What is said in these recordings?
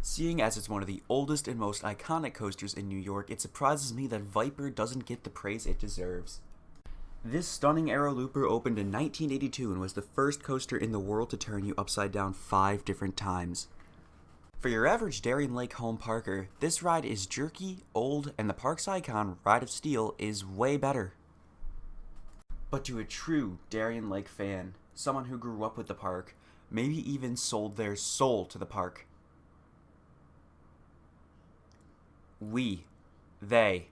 Seeing as it's one of the oldest and most iconic coasters in New York, it surprises me that Viper doesn't get the praise it deserves. This stunning aero looper opened in 1982 and was the first coaster in the world to turn you upside down 5 different times. For your average Darien Lake home parker, this ride is jerky, old, and the park's icon, Ride of Steel, is way better. But to a true Darien Lake fan, someone who grew up with the park, maybe even sold their soul to the park, they,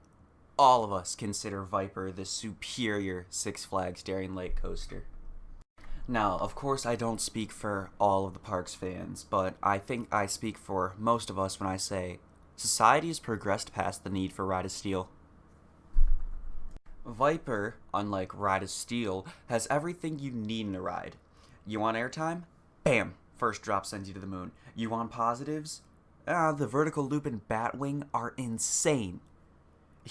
all of us consider Viper the superior Six Flags Darien Lake coaster. Now, of course, I don't speak for all of the park's fans, but I think I speak for most of us when I say society has progressed past the need for Ride of Steel. Viper, unlike Ride of Steel, has everything you need in a ride. You want airtime? Bam! First drop sends you to the moon. You want positives? The vertical loop and Batwing are insane.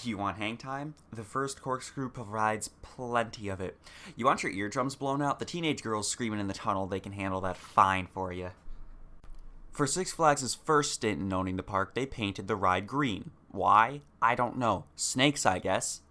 You want hang time? The first corkscrew provides plenty of it. You want your eardrums blown out? The teenage girls screaming in the tunnel, they can handle that fine for you. For Six Flags' first stint in owning the park, they painted the ride green. Why? I don't know. Snakes, I guess.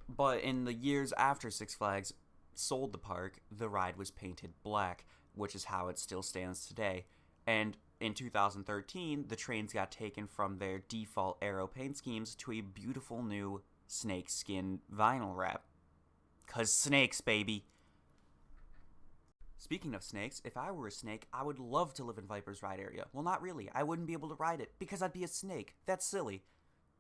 But in the years after Six Flags sold the park, the ride was painted black, which is how it still stands today. And in 2013, the trains got taken from their default aero paint schemes to a beautiful new snake skin vinyl wrap. 'Cause snakes, baby! Speaking of snakes, if I were a snake, I would love to live in Viper's ride area. Well, not really. I wouldn't be able to ride it, because I'd be a snake. That's silly.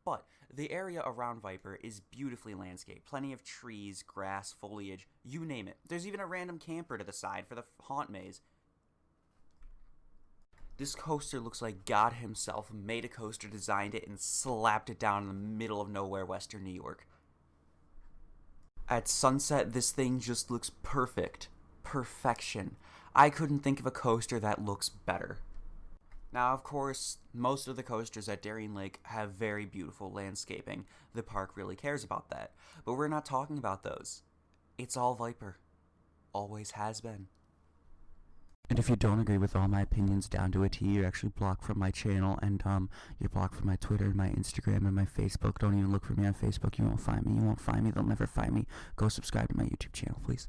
But the area around Viper is beautifully landscaped. Plenty of trees, grass, foliage, you name it. There's even a random camper to the side for the haunt maze. This coaster looks like God himself made a coaster, designed it, and slapped it down in the middle of nowhere, Western New York. At sunset, this thing just looks perfect. Perfection. I couldn't think of a coaster that looks better. Now, of course, most of the coasters at Darien Lake have very beautiful landscaping. The park really cares about that. But we're not talking about those. It's all Viper. Always has been. And if you don't agree with all my opinions down to a T, you're actually blocked from my channel, and you're blocked from my Twitter and my Instagram and my Facebook. Don't even look for me on Facebook. You won't find me. You won't find me. They'll never find me. Go subscribe to my YouTube channel, please.